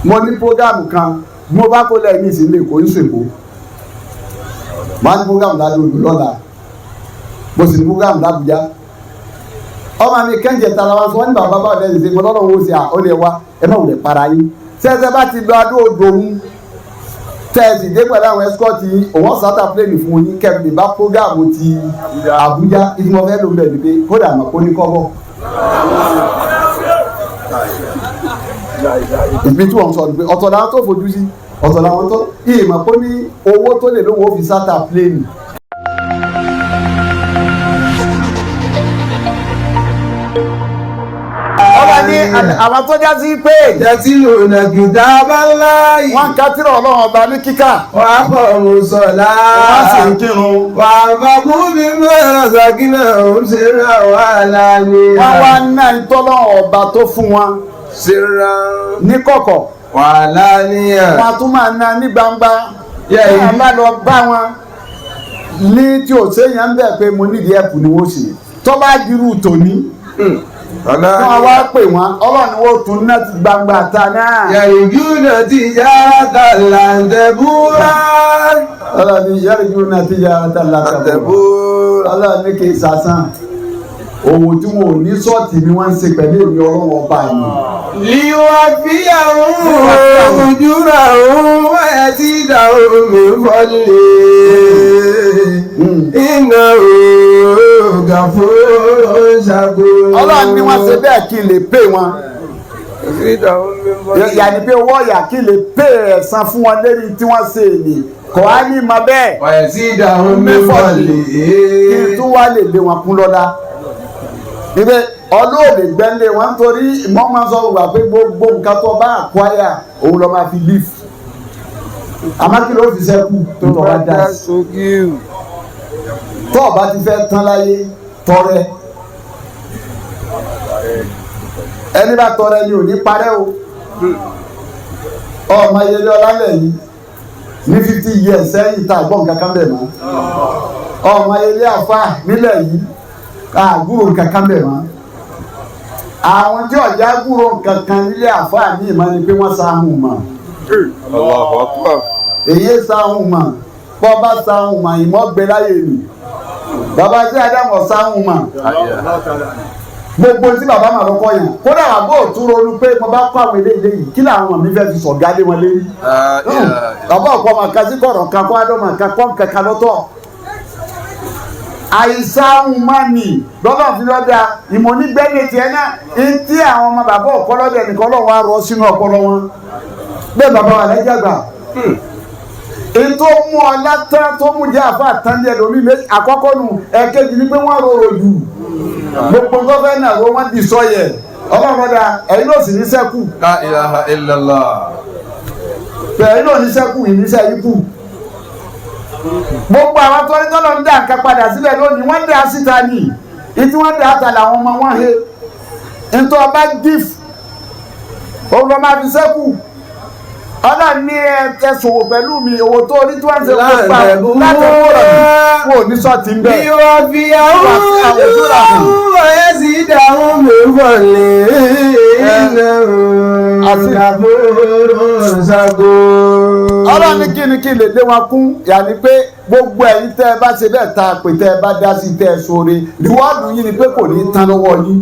mo ní program kan mo bá kó lẹ́yìn ní ìsìnlẹ̀ kò ń ṣèkó máa ní program lálẹ́ òdu lọ́la mo sì ní program l'Àbújá ọmọ mi kẹ́ńjẹ̀ tara wa sọ wọ́n ní bàbá bá ọ̀dẹ́ ìṣe mo lọ́dọ̀ wo sí à ó lè wá ẹ má wulẹ̀ para yín ṣẹ́ṣẹ́ bá ti lọ adó odò òun tẹ́ẹ̀sì dé pẹ̀lú àwọn escort yìí òun sátà plane fún yín kẹ́mi bá program ti Àbújá ìtumọ̀ fẹ́ ló ń bẹ̀ ní pé kódà mọ̀ kó ní kọ́bọ̀. ìbí tí wọ́n sọ ni pé ọ̀tọ̀ làwọn tó fojú sí ọ̀tọ̀ làwọn tó ìmọ̀ kó ní owó tó lè lówó fi sátà plane. ọba ní àwọn tó já sí pé jẹ́tí lòdà kìtà bá láàyè. wọ́n ká tírà Ọlọ́run ọba ní kíkà. wà á kọ̀ mú sọ̀lá. wọ́n sì ń kírun. wà á bá kú bí mẹ́rin ṣàkínà òun ṣe ra wàhálà ni. wọ́n wá ná ìtọ́lọ́run ọba tó fún wọn. ṣe ra ní kọ̀kọ̀. wàhálà ni ẹ̀. wọ́n tún máa ná ní gbangba. yẹ́n bá lọ bá wọn ní tí ò séyàn ń bẹ̀ pé mo nídìí ẹ̀pù ni wọ́n ṣe tó bá dirú tòní. wọ́n wá pè wọ́n Ọlọ́run ni wọ́n tún ná ti gbangba ta náà. yàrìjú náà ti yá tàlàǹtẹ̀búrà. Ọlọ́run ni yàrìjú náà ti yá tàlàǹtẹ̀búrà. Ọlọ́run ní kì í sàsán òwò tí wọn ò ní sọ́ọ̀tì ni wọ́n ń ṣe pẹ̀lú èmi Ọlọ́run ọba yìí. liwa fíyàwó ojúra òun wáyà tí ìdáhùn mi fọ́lé iná òògà fún ṣàkó. Ọlọ́run ni wọ́n ṣe bẹ́ẹ̀ kí n lè pè wọn. yàní pé owó ọ̀yà kí n lè pè ẹ̀san fún wọn lérí tí wọ́n ṣe èlé kò á ní ma bẹ́ẹ̀. wáyà tí ìdáhùn mi fọ́lé kí n tún wá lè lé wọn kún lọ́dá. ibẹ̀ ọlọ́ọ̀lẹ̀ gbẹ́lẹ̀ wọn torí mọ́ máa sọ wà pé gbogbo nǹkan tó bá àkwáyà òun lọ́ máa fi líf àmọ́ kí ló fi sẹ́kù tó tọ́ bá dá sí tó ọba ti fẹ́ tán láyé tọrẹ ẹni bá tọrẹ ni ò ní parẹ́ o ọmọ ayẹyẹ ọlálẹ̀ yìí ní 50 years sẹ́yìn tá àgbọ̀n kankan bẹ̀ mọ́ ọmọ ayẹyẹ àfa nílẹ̀ yìí àgúrò kankan bẹ̀ mọ́ àwọn tí ọ̀já gúrò kankan nílé àfáà ní ìmọ̀ ni pé wọ́n sáhùn mọ̀ èyí sáhùn mọ̀ bọ́ bá sáhùn mọ̀ ìmọ̀ gbé láyé nì bàbá tí adámọ̀ sáhùn mọ̀ gbogbo tí bàbá mà lọ́kọ́ yẹn kódà àbọ̀ òtún ronú pé mo bá kọ́ àwọn eléyìí yìí kí làwọn mi fẹ́ fi sọ̀gá lé wọn lérí bàbá ọ̀pọ̀ màkà sí kọ̀rọ̀ kan kó adọ́ màkà kọ́ kankan lọ́tọ̀ àìsàn mani lọ́dọ̀ fi lọ́dà ìmọ̀ onígbẹ́lẹ̀ tiẹ̀ náà etí àwọn ọmọ bàbá ọ̀pọ̀lọ́dẹ nìkan lọ́wọ́ á rọ sínú ọpọlọ wọn bẹ́ẹ̀ bàbá wà lẹ́jà gbà ètò mú ọ látàn tó mú jẹ́ àfa àtàndẹ̀ lómi méjì àkọ́kọ́ nù ẹ̀kejì ni pé wọ́n rorò jù gbogbo gọ́fẹ́nà ló wọ́n di sọ́yẹ̀ ọlọ́mọdà ẹ̀yin ló sì ní sẹ́kù. La ilaha illallah. ẹ̀yin ló ní sẹ́kù ìníṣẹ́ yìí kù gbogbo àwọn tó ní tọ́lọ̀ ń dá nǹkan padà sílẹ̀ lónìí wọ́n dá síta ní ìtí wọ́n dá àtàlà àwọn ọmọ wọn he nítorí ọba gif òun lọ máa fi sẹ́kù ọlọ́run ní ẹ ṣòwò pẹ̀lú mi owó tó ní tí wọ́n ń ṣe kó pa láti wúrọ̀ ní wò ní sọ́ọ̀tì ń bẹ̀. ìwọ fi àwọn ẹ̀ sì dáhùn mi wọlé iná àfihàn ṣàgó. ọlọ́run ní kí lè lé wọn kún yàní pé gbogbo ẹ̀yin tẹ́ ẹ bá ṣe bẹ́ẹ̀ ta pé tẹ́ ẹ bá dá sí tẹ́ ẹ sóore ìwọ́ọ̀dù yín ni pé kò ní tán lọ́wọ́ yín.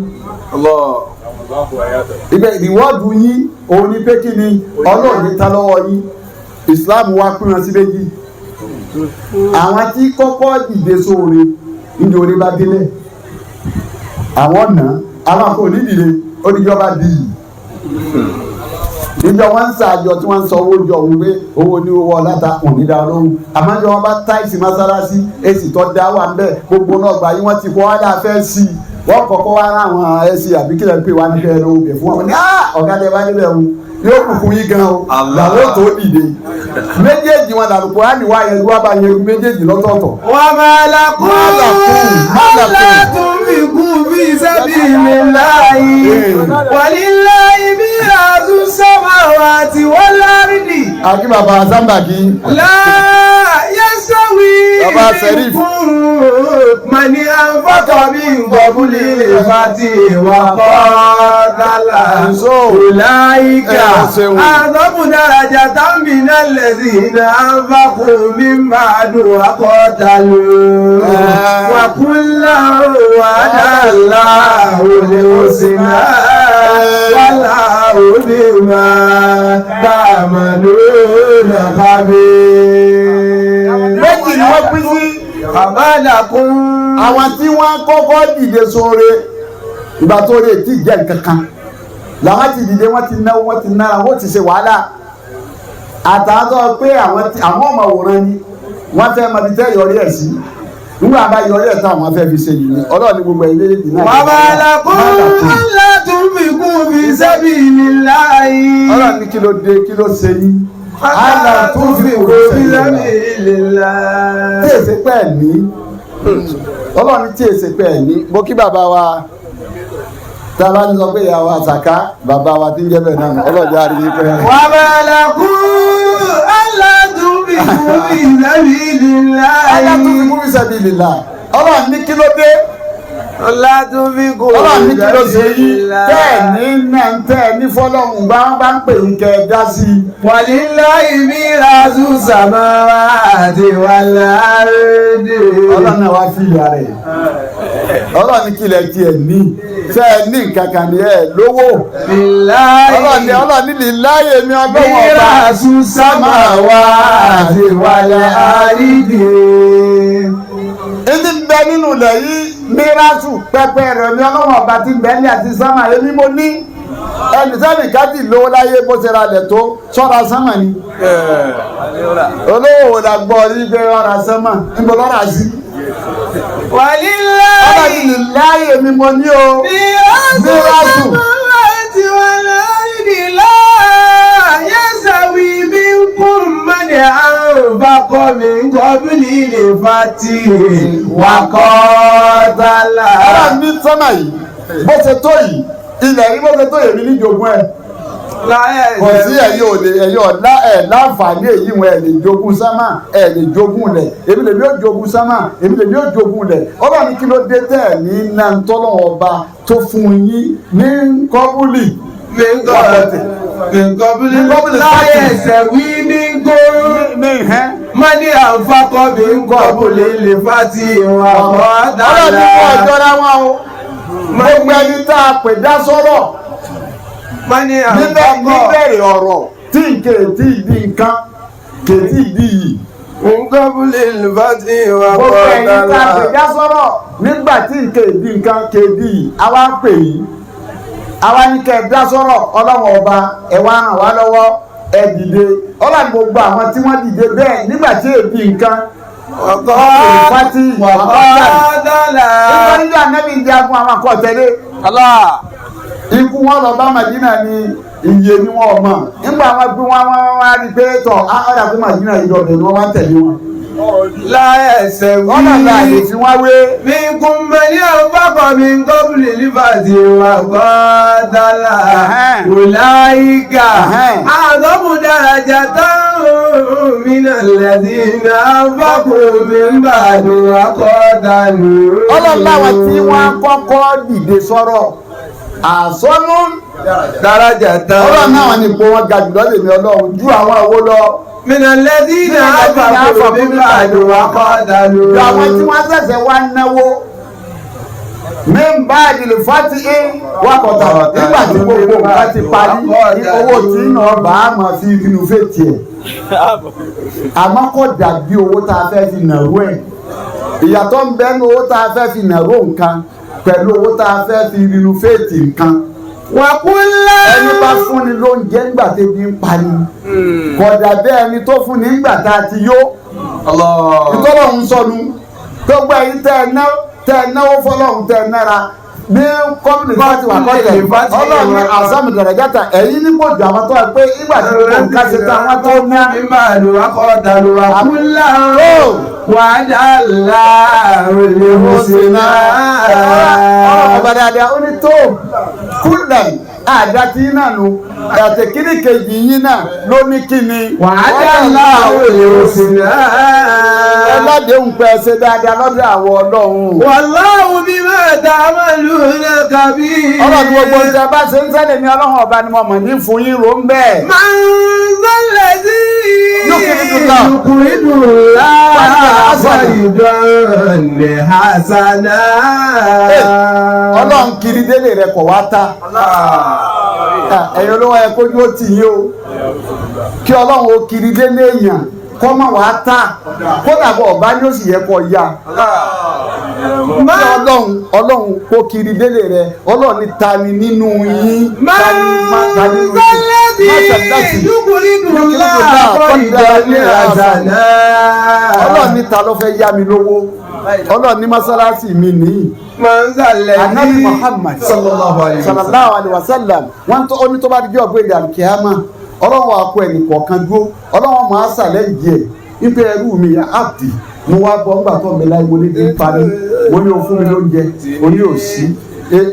ibẹ̀ ìwọ́ọ̀dù yín òun ni pé kí ni ọlọ́run ní tán lọ́wọ́ yín Islam wá pín wọn sí méjì àwọn tí kọ́kọ́ dìde sóore níbi orí bá délẹ̀ àwọn náà àwọn kò ní dìde oníjọba dì í níjọ wọn ń ṣàjọ tí wọn ń sọ owó jọ òun pé owó ní owó ọláta òní dá lóhùn àmọ́jọ wọn bá táìsì mọ́sálásí èsì tó dá wà ń bẹ̀ gbogbo náà gbà yí wọ́n ti kọ́ wá dá fẹ́ sí i wọ́n kọ́kọ́ wá ráwọn ẹ̀sìn àbí kílẹ̀ pé wà ní fẹ́ lówó bẹ̀ fún wọn ní ọ̀gá tẹ bá níbẹ̀ wọn yóò kùkù yín gan o làwọn tó dìde méjèèjì wọn làlùkò á ní wá yẹn wá bá yẹn méjèèjì lọ́tọ̀ọ̀tọ̀. wà á máa lakún látún fi kún bí sẹ́bí mi láàyè wàlíláyé bí àtún sábà wà tí wọ́n lárídì. àti bàbá sábàkì. láàyè sọ́wì bàbá Sẹ́ríf. Mani anfaqa min qabli al-fati wa qatala. Ulaika a'zamu darajatan min alladhina anfaqu min ba'du wa qatalu. Wa kullan wa'ada Allahu al-husna. Wallahu bima ta'maluna khabir. Méjì ni wọ́n pín sí. Àbálàkún. Àwọn tí wọ́n kọ́kọ́ dìde sóore ìgbà tó lè tí jẹ́ nǹkan kan làwọn ti dìde wọ́n ti náwó wọ́n ti nára wọ́n ti ṣe wàhálà àtàtọ̀ pé àwọn ọmọ òwòrán ni wọ́n fẹ́ mọ ibi tẹ́ yọrí ẹ̀ sí nígbà bá yọrí ẹ̀ tán àwọn fẹ́ fi ṣe yìí ọlọ́ọ̀ni gbogbo ilé ìdí náà. Àbálàkún ńlá tún fi kún fi sabilillahi. ọlọ́ọ̀ni kí ló dé kí ló ṣe yìí. Àlà tún fi kún fi sabilillahi. tí èsì pẹ́ ní ọlọ́ọ̀ni tí èsì pẹ́ ní mo kí bàbá wa tá a bá ní sọ pé ìyàwó àtàká bàbá wa tí ń jẹ́ bẹ́ẹ̀ náà ọlọ́ọ̀jà rí i pé. Àbálàkún ńlá tún fi kún fi sabilillahi. Alátúnfikún fi sabilillah ọlọ́run ní kí ló dé ọlọ́run ní kí ló ṣe yí bẹ́ẹ̀ ní náà ń tẹ́ ní fọlọ́run bá ń pè ń kẹ́ dá sí i. Walillahi mirasu samawati wal ardi. ọlọ́run náà wá fi ìyá rẹ̀ ọlọ́run ní kílẹ̀ tiẹ̀ ní tẹ́ ẹ ní nǹkan kan ní ẹ lówó ọlọ́run ní lillahi èmi ọlọ́run ọba mirasu samawati wal ardi. ẹni ń bẹ nínú ilẹ̀ yìí mírásù pẹpẹ rẹ̀ ní ọlọ́run ọba tí ń bẹ ní àti sámà èmi mo ní ẹnì sẹ́ni káàdì lówó láyé bó ṣe ra lẹ̀ tó sọ́ra sámà ni olówó la gbọ́ ní pé ọ̀rà sámà ń bọ̀ lọ́ra sí. Walillahi èmi mo ní o mírásù. Anfaqa min qabli al-fati wa qatala. ọ̀rọ̀ ní sọ́mà yìí bó ṣe tó yìí ilẹ̀ yìí bó ṣe tó yìí ní jogún ẹ̀ kò sí ẹ̀yin òde ẹ̀yin ọ̀la ẹ̀ láǹfààní èyí wọn ẹ̀ lè jogún sámà ẹ̀ lè jogún lẹ̀ èmi lè bí ó jogún sámà èmi lè bí ó jogún lẹ̀ ọba ní kí ló dé tẹ̀ ní nàntọ́lọ́ ọba tó fún yín ní kọ́bùlì láyé ẹsẹ̀ wí ní góòrò mani anfaqa min qabli al-fati wa qatala. ọlọ́run ní kò jọra wọn o gbogbo ẹni tá a pè dá sọ́rọ̀ níbẹ̀rẹ̀ ọ̀rọ̀ tí kèétí di nǹkan kèétí di yìí. min qabli al-fati wa qatala. gbogbo ẹni tá a pè dá sọ́rọ̀ nígbà tí kèétí nǹkan kèétí yìí àwa ń pè yìí àwa ní kẹ́ ẹ dá sọ́rọ̀ ọlọ́run ọba ẹ wá ràn wá lọ́wọ́ ẹ dìde ọlọ́run gbogbo àwọn tí wọ́n dìde bẹ́ẹ̀ nígbà tí èdè nǹkan ọkọ̀ ìfàtí wàhálà nígbà nẹ́bí ń jagun àwọn akọ̀tẹ́lẹ̀ ikú wọn lọ bá Màdínà ní iye ni wọn mọ̀ nígbà wọn bí wọn wá rí pé tọ̀ ọ̀dà fún Màdínà yìí lọ́dọ̀ ni wọ́n wá tẹ̀lé wọn. láyẹ̀sẹ̀ wí ọ̀nà láàyè tí wọ́n wé. mi kún mẹ́lí ọ̀pápọ̀ mi ń gómìnà lífàtì wà qatala ulaika a'zamu darajatan minal ladina anfaqu min ba'du wa qatalu. ọlọ́láwọ̀ tí wọ́n kọ́kọ́ dìde sọ̀rọ̀ àsọ́nù darajatan. ọlọ́run náà ní ipò wọn ga jùlọ lèmi ọlọ́run ju àwọn owó lọ. minal ladina anfaqu min ba'du wa qatalu. ju àwọn tí wọ́n ṣẹ̀ṣẹ̀ wá náwó min ba'di al-fati wákọ̀tà nígbà tí gbogbo nǹkan ti parí owó tí náà bá a máa fi inú fètì ẹ̀ àmọ́ kò dàbí owó tá a fẹ́ fi nàró ẹ̀ ìyàtọ̀ ń bẹ ní owó tá a fẹ́ fi nàró nǹkan pẹ̀lú owó tá a fẹ́ fi inú fètì nǹkan. wàkúlẹ̀. ẹni bá fúnni lóúnjẹ nígbà tẹ́bi ń pani kò dàbí ẹni tó fúnni nígbà tá a ti yó ìtọ́lọ́hún sọnù gbogbo ẹ̀yin tẹ́ ẹ náwó fọlọ́hún tẹ́ ẹ nára ní kọ́mìnì fati wà kọ́tẹ̀ ọlọ́run ní àsámù dàrájàtà ẹ̀yin ní kò jù àwọn tó ẹ pé ìgbà tí kò ń kásẹ̀ tó àwọn tó ná. ìbàdàn akọ̀dàlù àkúlà wàjà láàrin ìhòsìnà. ọba dáadáa ó ní tó kúlẹ̀ àdá tí yín náà nù ẹ̀tẹ̀ kíní kejì yín náà ló ní kíni. wàhálà láwọn èrò sí náà. ẹlẹ́dẹ̀ẹ́hùn pẹ́ ṣe dáadáa lọ́dọ̀ àwọn ọlọ́run. wallahu bima ta'maluna kabir. ọlọ́run gbogbo ń tẹ bá ṣe ń sẹ́lẹ̀ ní ọlọ́run ọba ni mo mọ̀ ní fún yín ro ń bẹ́ẹ̀. man zalladhi yukridu hasana. ọlọ́run kiri délé rẹ̀ kọ̀ wá ta. ẹ̀yin olówó ẹ kójú ó tì yín o kí ọlọ́run ó kiri délé èèyàn kọ́ mọ̀ wá ta kódà bọ̀ ọ̀bá ni ó sì yẹ kọ́ ya. ọlọ́run kó kiri délé rẹ̀ ọlọ́run ní ta ni nínú yín ta ni nínú yín ọlọ́run ní ta ló fẹ́ yá mi lówó ọlọ́run ní mọ́sálásí mi nìyí. anabi Muhammad sallallahu alayhi wa sallam wọn tó oní tó bá di jọ gbé ìdàrú kíámà ọlọ́run wa kó ẹnì kọ̀ọ̀kan dúró ọlọ́run máa sàlẹ̀ jẹ ipe ẹrú mi ya abdi mo wá bọ́ ńgbà tó mi láì mo ní bí parí mo ní o fún mi lóúnjẹ o ní òsì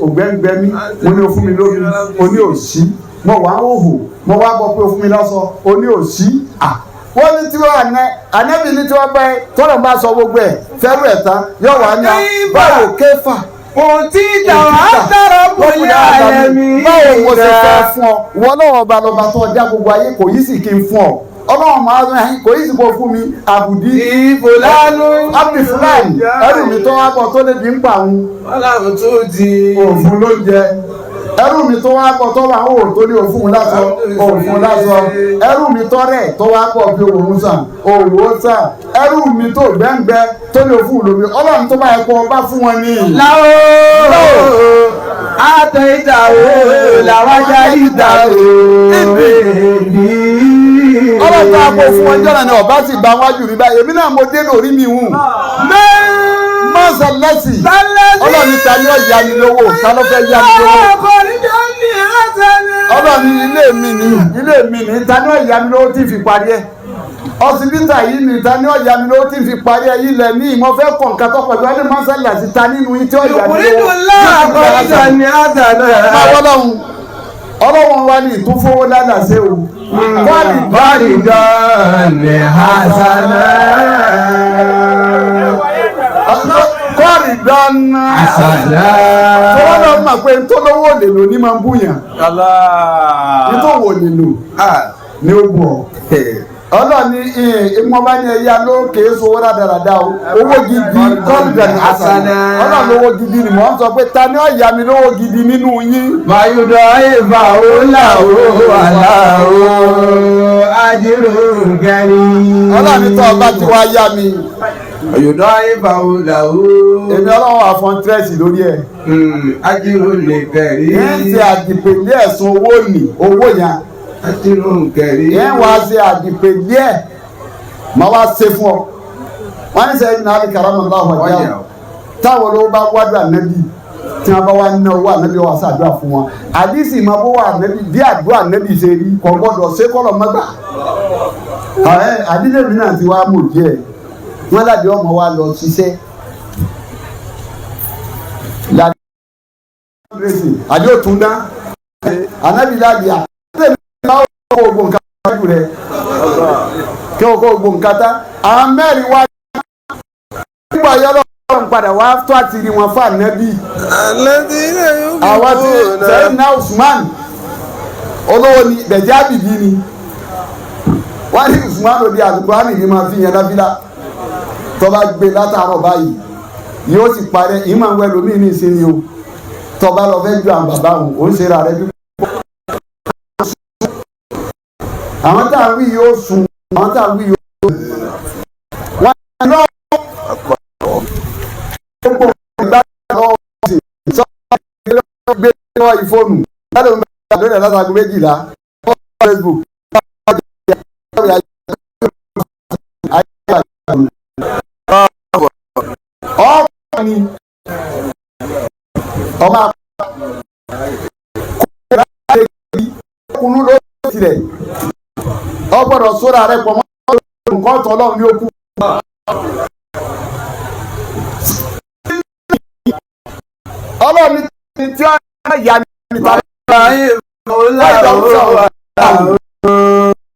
ògbẹ́ngbẹ́mí mo ní o fún mi lómi o ní òsì mo wà ń hòhò mo wá bọ́ pé o fún mi lọ́sọ o ní òsì wọ́n ní tí wọ́n ànẹ́bí ní tí wọ́n bẹ́ tọ́lọ̀ bá sọ gbogbo ẹ̀ fẹ́rù ẹ̀ tán yóò wá ní báwo kéfà. òtí ìjàwá dára bóyá ẹ̀mí. báwo mo ṣe fẹ́ fún ọ wọ́n náà ọba lọ́ba tó ọjà gbogbo ayé kò yí sì kí n fún ọ ọlọ́run máa ń rìn kò yí sì kó fún mi àbùdí. ìfòlánú. ábí fúlàní ẹrù mi tó wá bọ̀ tó lè bí ń pa òun. ọlọ́run tó di. òfun ló jẹ ẹrù mi tó wá pọ̀ tó wà ń wò tó ní òfun lásọ òfun lásọ ẹrù mi tó rẹ̀ tó wá pọ̀ bí òun sàn òwò sàn ẹrù mi tó gbẹ́ngbẹ́ tó ní òfun lómi ọlọ́run tó bá yẹ kó bá fún wọn ní. láwọ àtẹ ìdàwó làwájá ìdàwó ọlọ́run tó wá pọ̀ fún wọn jọ́nà ni ọba sì bá wájú rí báyìí èmi náà mo dé lórí mi hù. mọ́sálásì ọlọ́run ta ni ó yá mi lówó ta ló fẹ́ yá mi lówó. ọlọ́run ilé mi ní ta ni ó yá mi lówó tí fi parí ẹ̀ ọsibítà yìí ní ta ni ó yá mi lówó tí fi parí ẹ̀ ilẹ̀ ní ìmọ̀ fẹ́ kọ̀ nǹkan tó pẹ̀lú ẹni mọ́sálásì ta nínú yín tí ó yá mi lówó. ọlọ́run wa ní ìtúfowó lánàá ṣe o. bọ́ọ̀lì dọ́ọ̀lì hasana. kọ́ọ̀rì dáná tọ́wọ́ náà mọ̀ pé ntọ́lọ́wọ́ lè lò ní máa ń búyàn nítòwò lè lò ní ó bù ọ́ ọlọ́ọ̀ni ìmọ̀ba ni ẹ̀yà ló kèé sowó rádaràda o owó gidi kọ́ọ̀rì dáná ọlọ́ọ̀ni owó gidi ni mò ń sọ pé ta ni ó yá mi lówó gidi nínú yín. mayudo ìfà òláwó aláwó ajírò gẹ̀rí. ọlọ́ọ̀ni tó ọba ti wá yá mi. Ọ̀yọ̀dọ́ ìbá òlàwó. èmi ọlọ́wọ́ àfọ̀ntírẹ́sì lórí ẹ̀. Ajírò lè kẹ̀rí. yẹn ti àdìpèlé ẹ̀sùn owó nì owó yẹn. Ajírò kẹ̀rí. yẹn wá ṣe àdìpèlé ẹ̀ máa wá ṣe fún ọ. wọ́n ní sẹ́yìn náà ní karamallahu wajhahu táwọn olówó bá wádùn ànábì tí wọ́n bá wá ná owó ànábì wá ṣàdúrà fún wọn. àdìsí máa bó wà ànábì bí àdúrà ànábì ṣe rí kò gbọ́dọ̀ ṣe kọ́lọ̀ mọ́gbà. àdìsí mi náà ti wá mú díẹ̀ wọ́n láti ọmọ wa lọ ṣiṣẹ́ àdé òtún dá ànábì láàbì àtẹ̀lé máa ń kó ogun nǹkan wájú rẹ̀ kí wọ́n kó ogun nǹkan tá àwọn mẹ́rin wá nígbà yọlọ́ ọ̀run padà wá tó àtìrí wọn fún ànábì àwọn tí sẹ́yìn náà Usman olówó ni bẹ̀jẹ́ àbìbí ni wọ́n ní Usman òdi àdúgbò àmì ni máa fi yẹn lábílà tọ́ba gbé látàárọ̀ báyìí yóò sì parẹ́ yìí máa ń wẹ́ lómi ní ìsinmi o tọ́ba lọ fẹ́ ju àwọn bàbá òun ò ń ṣe ra rẹ bí. àwọn tá à ń wí yóò sùn àwọn tá à ń wí yóò sùn. wọ́n á lọ gbogbo ìgbà lọ́wọ́ sí sọ́ọ́ gbé lọ́wọ́ ìfóònù láti ọ̀gbìn àdóyè látàgò méjìlá Facebook ọkùnrin ọmọ ọkùnrin ló tirẹ̀ ọgbọ́dọ̀ sóra rẹ̀ pọ̀ mọ́ nǹkan tó lọ́wọ́ ní okú. ọlọ́run tí wọ́n yà ní ìta.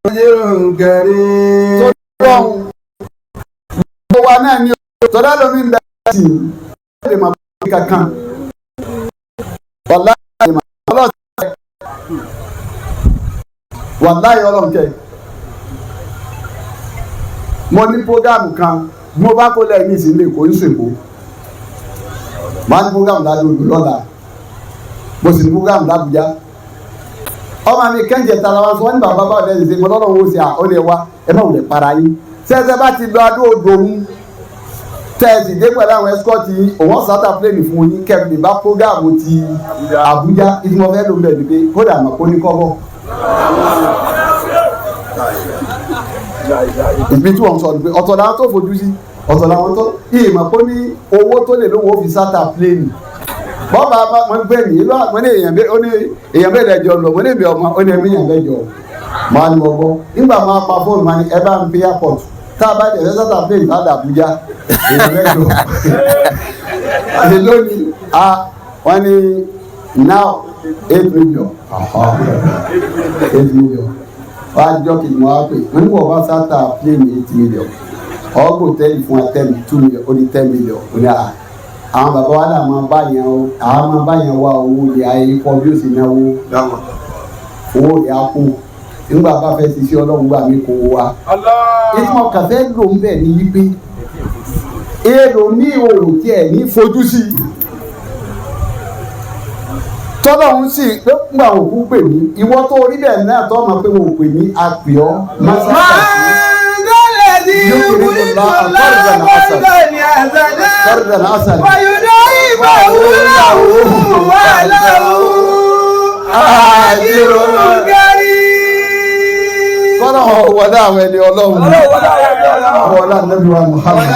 ajrun karim. Gbogbo wa náà ni tọ́lá lómi ń bẹ sí i lè máa bá kankan wàláyé ọlọ́nkẹ́ mo ní prógámù kan mo bá kó lẹ́yìn ìsìn lè kó ń ṣèkó máa ní prógámù ládùúgbò lọ́la mo sì ní prógámù lábújá ọmọ mi kẹ́ńjẹ tara wa sọ wọ́n ní bàbá bá ọ̀dẹ́ ìṣe mo lọ́rọ̀ wo sí à ó lè wá ẹ má wulẹ̀ para yín sẹ́sẹ́ bá ti lọ adó odò òun tẹ́ẹ̀sì dé pẹ̀lú àwọn ẹ́síkọ́ọ̀tì òwọ́n sátà pléènì fún yín kẹ́mi bá prógámù ti Àbújá ìtumọ̀ fẹ́ ló ń bẹ̀ ní pé kódà mọ̀ kó ní kọ́bọ̀. ìbí tí wọ́n sọ ni pé ọ̀tọ̀ làwọn tó fojú sí ọ̀tọ̀ làwọn tó ìmọ̀ kó ní owó tó lè lówó fi sátà pléènì bọ́ọ̀bà wọn gbé mi ìlú àwọn èèyàn bẹ́ẹ̀ lẹ́jọ́ lọ mo ní èmi ọmọ ó ní èmi èèyàn lẹ́jọ́ máa ní ọgbọ́n nígbà máa pa fóònù máa ní ẹ bá ń fi airport tá a bá jẹ́ sátà pléènì láti Àbújá èèyàn lẹ́jọ́ àti lónìí wọ́n ní now 8 million 8 million wọ́n á jọ́ kí n wá pè wọ́n ní wọ́n bá sátà pléènì 8 million ọgọ tẹ́lẹ̀ fún wa 2 million ó ní 10 million ó ní àwọn bàbá wa náà máa bá yẹn o àwọn máa bá yẹn wá owó lè ayé kọ bí ó sì náwó owó lè á kú nígbà bá fẹ́ ti ṣe ọlọ́run gbà mí kó wa ìtumọ̀ kàfẹ́ ló ń bẹ̀ ní wípé èrò ní òòrùn tí ẹ̀ ní fojú sí tọ́lọ́run sì pé gbà òkú pè mí ìwọ tó rí bẹ́ẹ̀ náà tọ́ ma pé wọn ò pè ní apìọ́ mọ́sáàsì يقرض الله قرضا حسنا ويضاعفه له وله أجر كريم. kọ́nà wọlé àwọn ẹni ọlọ́run wọlé ànábì wa Muhammad.